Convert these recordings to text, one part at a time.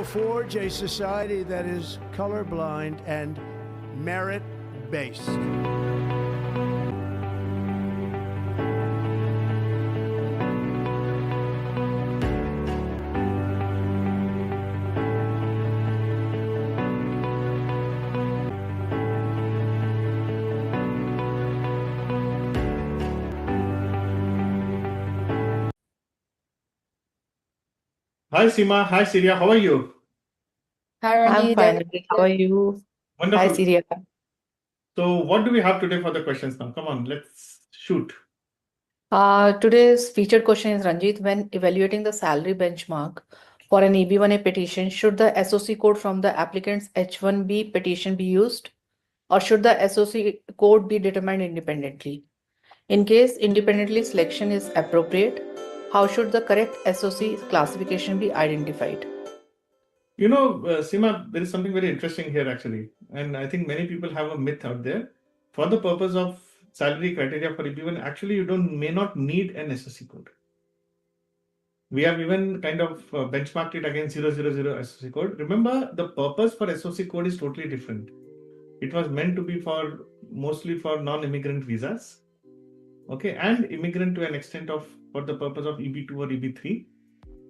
forge a society that is colorblind and merit-based. Hi Seema, hi Syria, how are you? Hi I'm Ranjeet, fine. Ranjeet. How are you? Hi, Wonderful. Syria. So what do we have today for the questions now? Come on, let's shoot. Today's featured question is Ranjit. When evaluating the salary benchmark for an EB1A petition, should the SOC code from the applicant's H1B petition be used, or should the SOC code be determined independently? In case independently selection is appropriate, how should the correct SOC classification be identified? You know, Seema, there is something very interesting here actually. And I think many people have a myth out there. For the purpose of salary criteria for EB1, actually you may not need an SOC code. We have even kind of benchmarked it against 000 SOC code. Remember, the purpose for SOC code is totally different. It was meant to be for mostly for non-immigrant visas, okay, and immigrant to an extent of for the purpose of EB2 or EB3.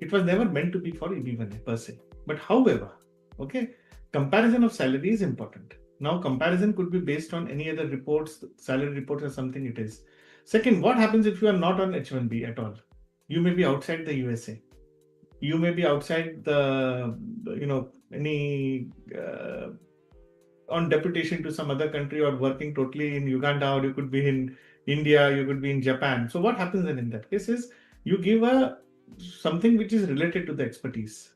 It was never meant to be for EB1A per se. But however, okay, comparison of salary is important. Now, comparison could be based on any other reports, salary reports or something it is. Second, what happens if you are not on H1B at all? You may be outside the USA. You may be outside the, any on deputation to some other country or working totally in Uganda, or you could be in India, you could be in Japan. So what happens then in that case is you give something which is related to the expertise.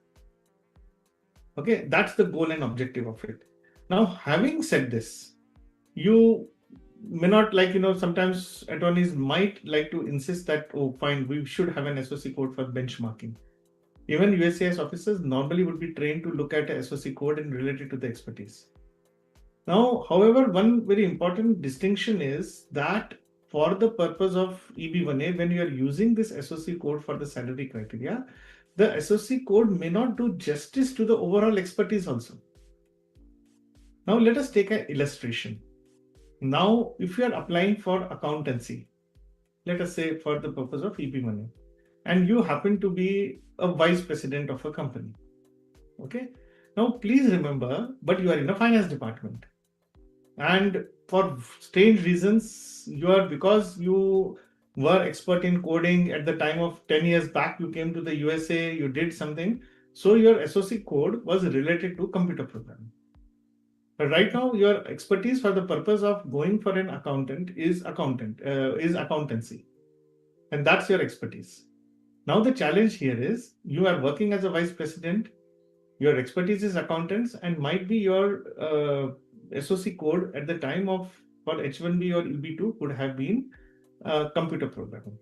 Okay, that's the goal and objective of it. Now, having said this, you may not sometimes attorneys might like to insist that, oh, fine, we should have an SOC code for benchmarking. Even USCIS officers normally would be trained to look at a SOC code and relate it to the expertise. Now, however, one very important distinction is that for the purpose of EB1A, when you are using this SOC code for the salary criteria, the SOC code may not do justice to the overall expertise also. Now, let us take an illustration. Now, if you are applying for accountancy, let us say for the purpose of EB1A, and you happen to be a vice president of a company, okay? Now, please remember, but you are in a finance department. And for strange reasons, because you were expert in coding at the time of 10 years back, you came to the USA, you did something. So your SOC code was related to computer programming. But right now, your expertise for the purpose of going for an accountant is accountancy. And that's your expertise. Now, the challenge here is you are working as a vice president, your expertise is accountants, and might be your SOC code at the time of for H1B or EB2 could have been computer programming,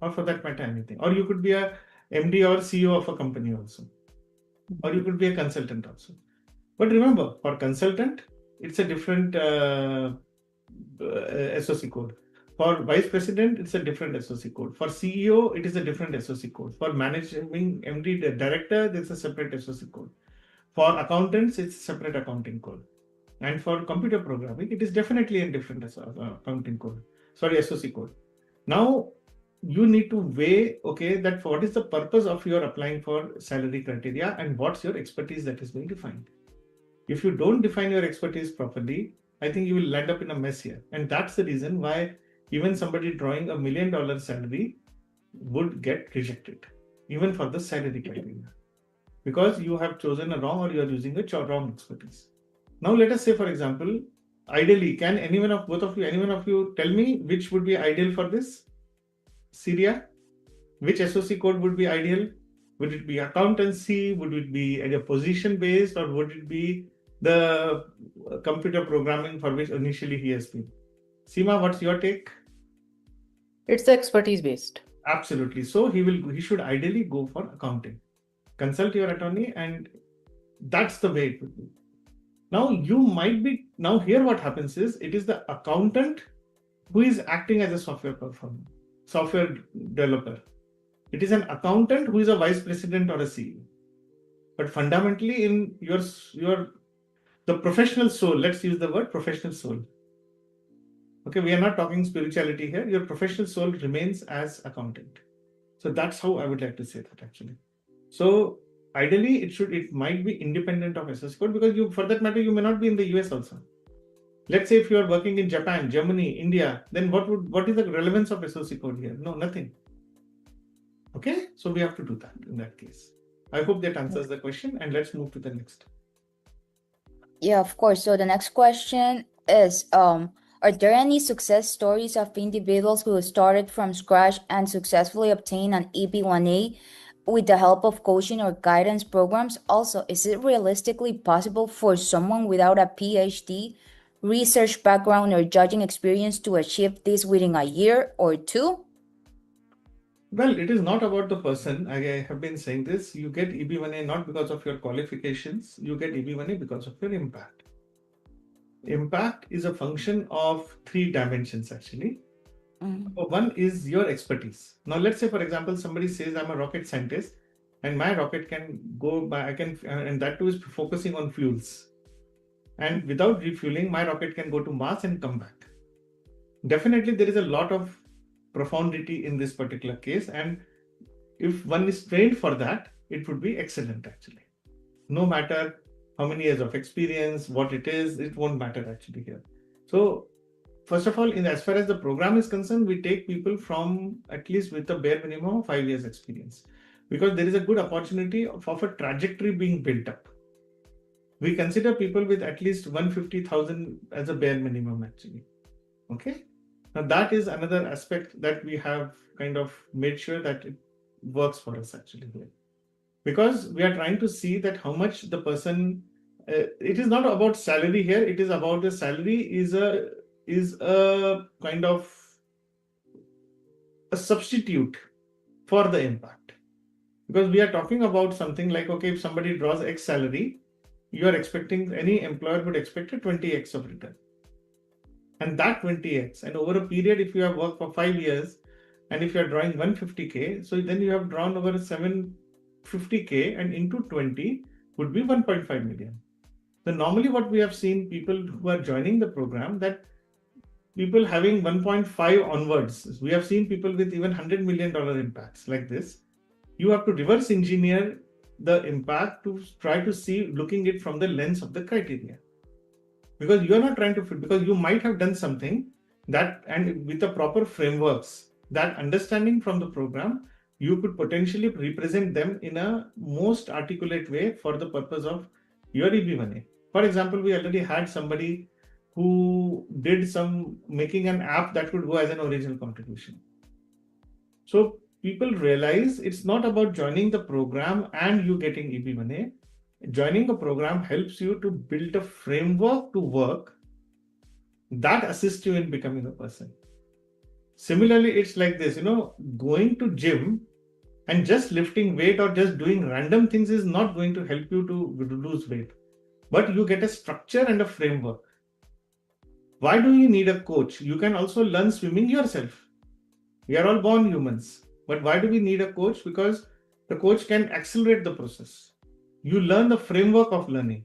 or for that matter anything. Or you could be a MD or CEO of a company also, or you could be a consultant also. But remember, for consultant, it's a different SOC code. For vice president, it's a different SOC code. For CEO, it is a different SOC code. For managing MD director, there's a separate SOC code. For accountants, it's a separate accounting code. And for computer programming, it is definitely a different accounting code. SOC code. Now, you need to weigh, okay, that what is the purpose of your applying for salary criteria and what's your expertise that is being defined. If you don't define your expertise properly, I think you will land up in a mess here. And that's the reason why even somebody drawing $1 million salary would get rejected, even for the salary criteria, because you have chosen a wrong or you are using a wrong expertise. Now, let us say, for example, ideally, can any one of you tell me which would be ideal for this? Syria? Which SOC code would be ideal? Would it be accountancy? Would it be a position based, or would it be the computer programming for which initially he has been? Seema, what's your take? It's the expertise based. Absolutely. So he should ideally go for accounting. Consult your attorney, and that's the way it would be. Now here what happens is it is the accountant who is acting as a software developer. It is an accountant who is a vice president or a CEO. But fundamentally, in the professional soul, let's use the word professional soul. Okay, we are not talking spirituality here. Your professional soul remains as accountant. So that's how I would like to say that actually. So ideally, it might be independent of SOC code, because for that matter, you may not be in the US also. Let's say if you are working in Japan, Germany, India, then what is the relevance of SOC code here? No, nothing. Okay, so we have to do that in that case. I hope that answers the question, and let's move to the next. Yeah, of course. So the next question is, are there any success stories of individuals who started from scratch and successfully obtained an EB1A with the help of coaching or guidance programs? Also, is it realistically possible for someone without a PhD, research background, or judging experience to achieve this within a year or two? Well, it is not about the person. I have been saying this. You get EB1A not because of your qualifications. You get EB1A because of your impact. Impact is a function of 3 dimensions actually. One is your expertise. Now, let's say, for example, somebody says, I'm a rocket scientist and my rocket can go by, and that too is focusing on fuels. And without refueling, my rocket can go to Mars and come back. Definitely, there is a lot of profundity in this particular case. And if one is trained for that, it would be excellent actually. No matter how many years of experience, what it is, it won't matter actually here. So, first of all, as far as the program is concerned, we take people from at least with a bare minimum of 5 years experience, because there is a good opportunity of a trajectory being built up. We consider people with at least 150,000 as a bare minimum actually. Okay. Now that is another aspect that we have kind of made sure that it works for us actually here. Because we are trying to see that how much the person, it is not about salary here, it is about the salary is a kind of a substitute for the impact. Because we are talking about something like, okay, if somebody draws X salary, you are expecting, any employer would expect a 20x of return. And that 20x, and over a period, if you have worked for 5 years, and if you are drawing 150K, so then you have drawn over 750K, and into 20 would be 1.5 million. So normally what we have seen people who are joining the program, that people having 1.5 onwards, we have seen people with even $100 million impacts like this. You have to reverse engineer the impact to try to see, looking it from the lens of the criteria. Because you are not trying to fit, because you might have done something that, and with the proper frameworks, that understanding from the program, you could potentially represent them in a most articulate way for the purpose of your EB1A. For example, we already had somebody who did making an app that could go as an original contribution. So people realize it's not about joining the program and you getting EB1A. Joining a program helps you to build a framework to work that assists you in becoming a person. Similarly, it's like this, going to gym and just lifting weight or just doing random things is not going to help you to lose weight. But you get a structure and a framework. Why do you need a coach? You can also learn swimming yourself. We are all born humans. But why do we need a coach? Because the coach can accelerate the process. You learn the framework of learning.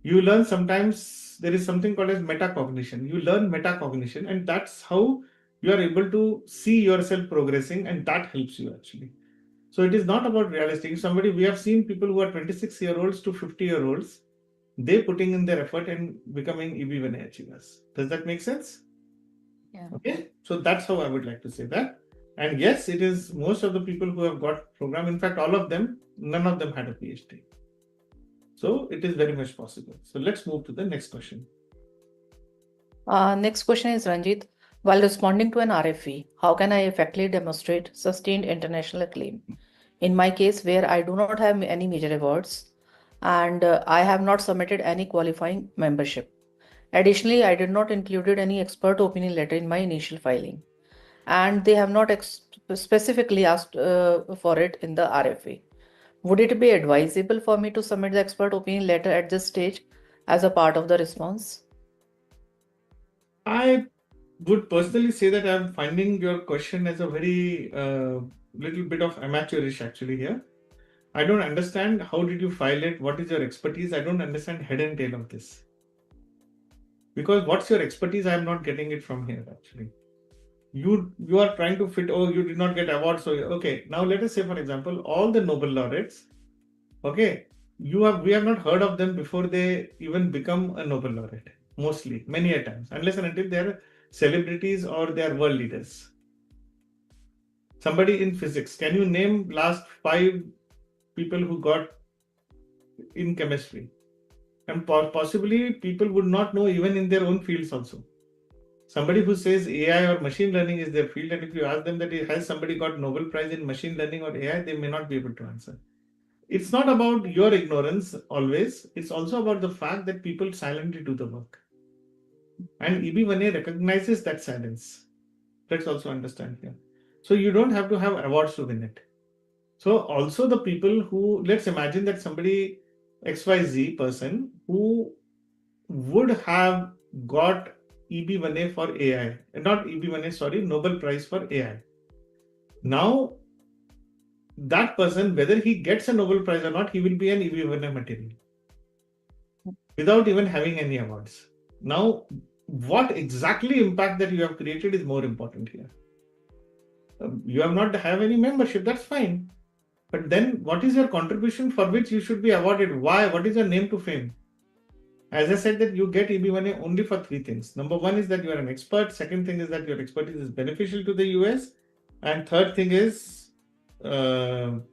You learn, sometimes there is something called as metacognition. You learn metacognition, and that's how you are able to see yourself progressing, and that helps you actually. So it is not about realistic. We have seen people who are 26-year-olds to 50-year-olds, they putting in their effort and becoming EB1A achievers. Does that make sense? Yeah. Okay. So that's how I would like to say that. And yes, it is most of the people who have got program. In fact, all of them, none of them had a PhD. So it is very much possible. So let's move to the next question. Next question is Ranjeet. While responding to an RFE, how can I effectively demonstrate sustained international acclaim? In my case, where I do not have any major awards and I have not submitted any qualifying membership. Additionally, I did not included any expert opinion letter in my initial filing, and they have not specifically asked for it in the RFE. Would it be advisable for me to submit the expert opinion letter at this stage as a part of the response? I would personally say that I'm finding your question as a very little bit of amateurish actually here. I don't understand how did you file it, what is your expertise. I don't understand head and tail of this. Because what's your expertise? I am not getting it from here actually. You are trying to fit, oh, you did not get award, so okay. Now let us say, for example, all the Nobel laureates, okay, we have not heard of them before they even become a Nobel laureate. Mostly, many a times, unless and until they are celebrities or they are world leaders. Somebody in physics, can you name last 5 people who got in chemistry? And possibly people would not know even in their own fields also. Somebody who says AI or machine learning is their field, and if you ask them that has somebody got Nobel Prize in machine learning or AI, they may not be able to answer. It's not about your ignorance always. It's also about the fact that people silently do the work. And EB1A recognizes that silence. Let's also understand here. So you don't have to have awards to win it. So also the people who, let's imagine that somebody XYZ person who would have got EB1A for AI, not EB1A, sorry, Nobel Prize for AI. Now, that person, whether he gets a Nobel Prize or not, he will be an EB1A material without even having any awards. Now, what exactly impact that you have created is more important here. You have not have any membership, that's fine. But then what is your contribution for which you should be awarded? Why? What is your name to fame? As I said, that you get EB1A only for 3 things. Number 1 is that you are an expert. Second thing is that your expertise is beneficial to the US. And third thing is your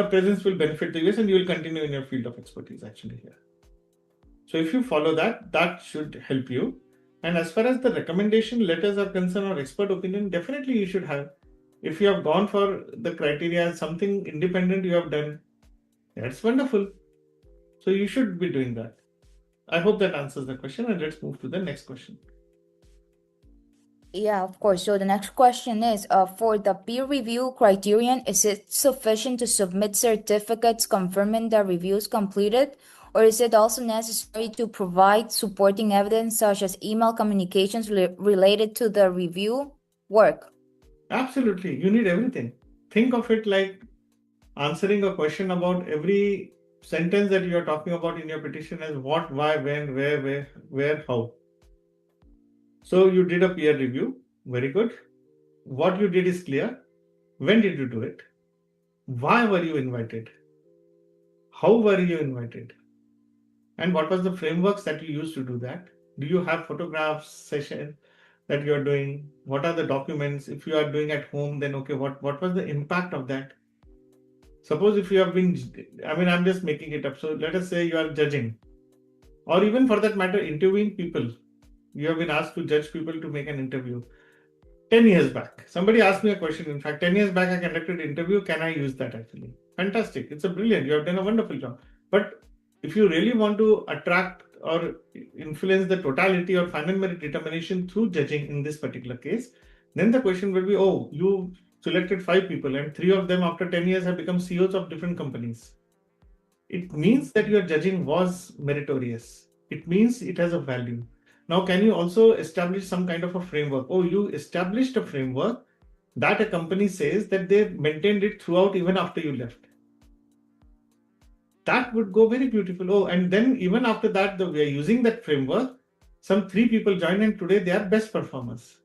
presence will benefit the US and you will continue in your field of expertise actually here. So if you follow that, that should help you. And as far as the recommendation letters are concerned or expert opinion, definitely you should have. If you have gone for the criteria, something independent you have done, that's wonderful. So you should be doing that. I hope that answers the question, and let's move to the next question. Yeah, of course. So the next question is, for the peer review criterion, is it sufficient to submit certificates confirming the reviews completed, or is it also necessary to provide supporting evidence such as email communications related to the review work? Absolutely. You need everything. Think of it like answering a question about every sentence that you are talking about in your petition as what, why, when, where, how. So you did a peer review. Very good. What you did is clear. When did you do it? Why were you invited? How were you invited? And what was the frameworks that you used to do that? Do you have photographs session that you are doing? What are the documents? If you are doing at home, then okay, what was the impact of that? Suppose if you have been, I'm just making it up. So let us say you are judging, or even for that matter, interviewing people. You have been asked to judge people to make an interview. 10 years back, somebody asked me a question. In fact, 10 years back, I conducted an interview. Can I use that actually? Fantastic. It's a brilliant. You have done a wonderful job. But if you really want to attract or influence the totality or final merit determination through judging in this particular case, then the question will be, oh, you selected 5 people and 3 of them after 10 years have become CEOs of different companies. It means that your judging was meritorious. It means it has a value. Now, can you also establish some kind of a framework? Oh, you established a framework that a company says that they maintained it throughout even after you left. That would go very beautiful. Oh, and then even after that, we are using that framework. Some 3 people joined and today they are best performers.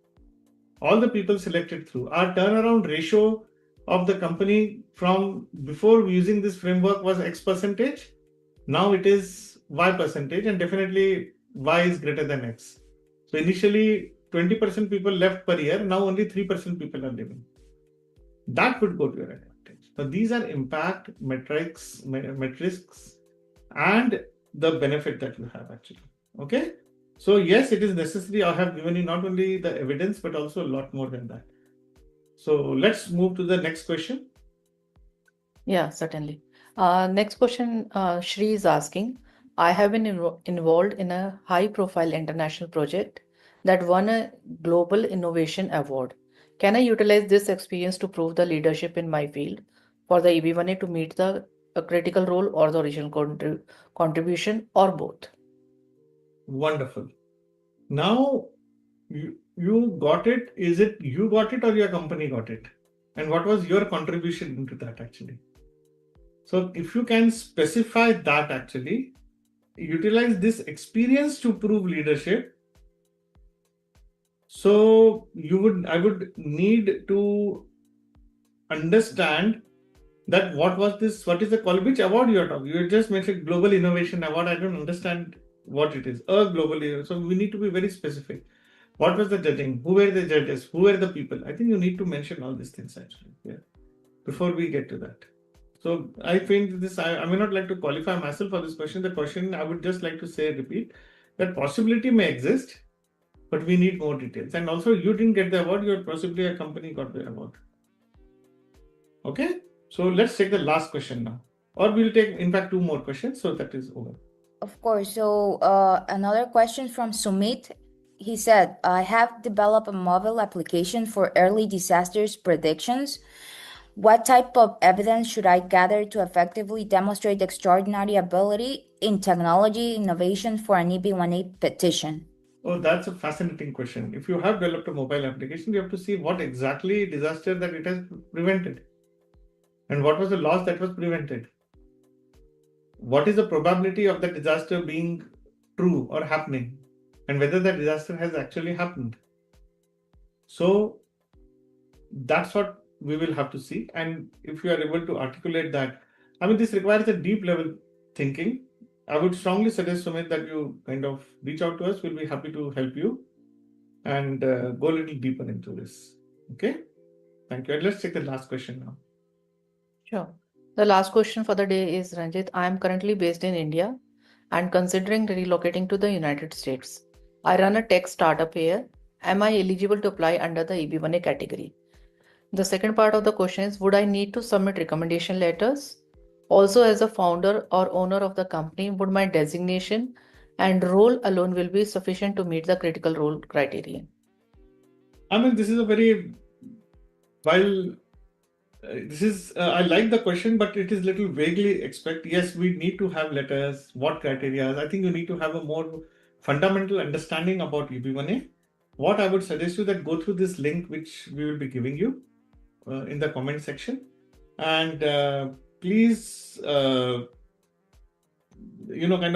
All the people selected through. Our turnaround ratio of the company from before using this framework was X percentage. Now it is Y percentage, and definitely Y is greater than X. So initially 20% people left per year. Now only 3% people are leaving. That would go to your advantage. But these are impact metrics, and the benefit that you have actually. Okay. So yes, it is necessary. I have given you not only the evidence, but also a lot more than that. So let's move to the next question. Yeah, certainly. Next question, Shri is asking, I have been involved in a high-profile international project that won a Global Innovation Award. Can I utilize this experience to prove the leadership in my field for the EB1A to meet a critical role or the original contribution or both? Wonderful. Now, you got it. Is it you got it or your company got it? and what was your contribution into that actually. So if you can specify that actually, utilize this experience to prove leadership. So I would need to understand that what is the quality, which award you are talking. You just mentioned Global Innovation Award. I don't understand what it is. So we need to be very specific. What was the judging? Who were the judges? Who were the people? I think you need to mention all these things actually, before we get to that. So I think this, I may not like to qualify myself for this question. The question I would just like to repeat, that possibility may exist, but we need more details. And also, you didn't get the award, your possibly a company got the award. Okay, so let's take the last question now, or we'll take in fact 2 more questions, so that is over. Of course. So another question from Sumit. He said, I have developed a mobile application for early disasters predictions. What type of evidence should I gather to effectively demonstrate extraordinary ability in technology innovation for an EB1A petition? Oh, that's a fascinating question. If you have developed a mobile application, you have to see what exactly disaster that it has prevented. And what was the loss that was prevented? What is the probability of the disaster being true or happening? And whether that disaster has actually happened. So that's what we will have to see. And if you are able to articulate that, I mean, this requires a deep level thinking. I would strongly suggest, Sumit, that you kind of reach out to us. We'll be happy to help you and go a little deeper into this. Okay? Thank you. And let's take the last question now. Sure. The last question for the day is, Ranjit, I am currently based in India and considering relocating to the United States. I run a tech startup here. Am I eligible to apply under the EB1A category? The second part of the question is, would I need to submit recommendation letters? Also, as a founder or owner of the company, would my designation and role alone will be sufficient to meet the critical role criterion? I mean, this is a very, I like the question, but it is little vaguely expect. Yes, we need to have letters, what criteria. I think you need to have a more fundamental understanding about EB1A. What I would suggest you that go through this link, which we will be giving you in the comment section. And please, kind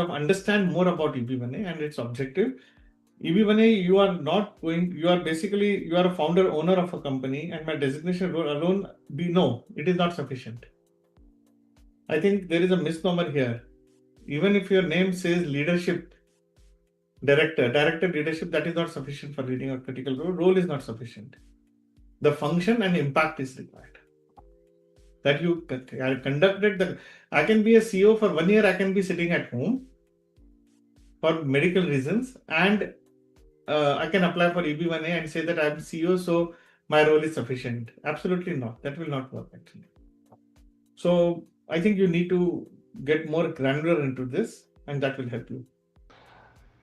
of understand more about EB1A and its objective. EB1A, you are a founder, owner of a company, and my designation role alone, it is not sufficient. I think there is a misnomer here. Even if your name says leadership director leadership, that is not sufficient for leading a critical role. Role is not sufficient. The function and impact is required. That you conducted I can be a CEO for 1 year, I can be sitting at home for medical reasons, and I can apply for EB1A and say that I'm CEO, so my role is sufficient. Absolutely not. That will not work actually. So I think you need to get more granular into this, and that will help you.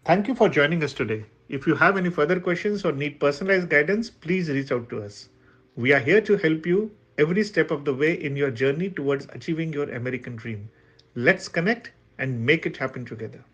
Thank you for joining us today. If you have any further questions or need personalized guidance, please reach out to us. We are here to help you every step of the way in your journey towards achieving your American dream. Let's connect and make it happen together.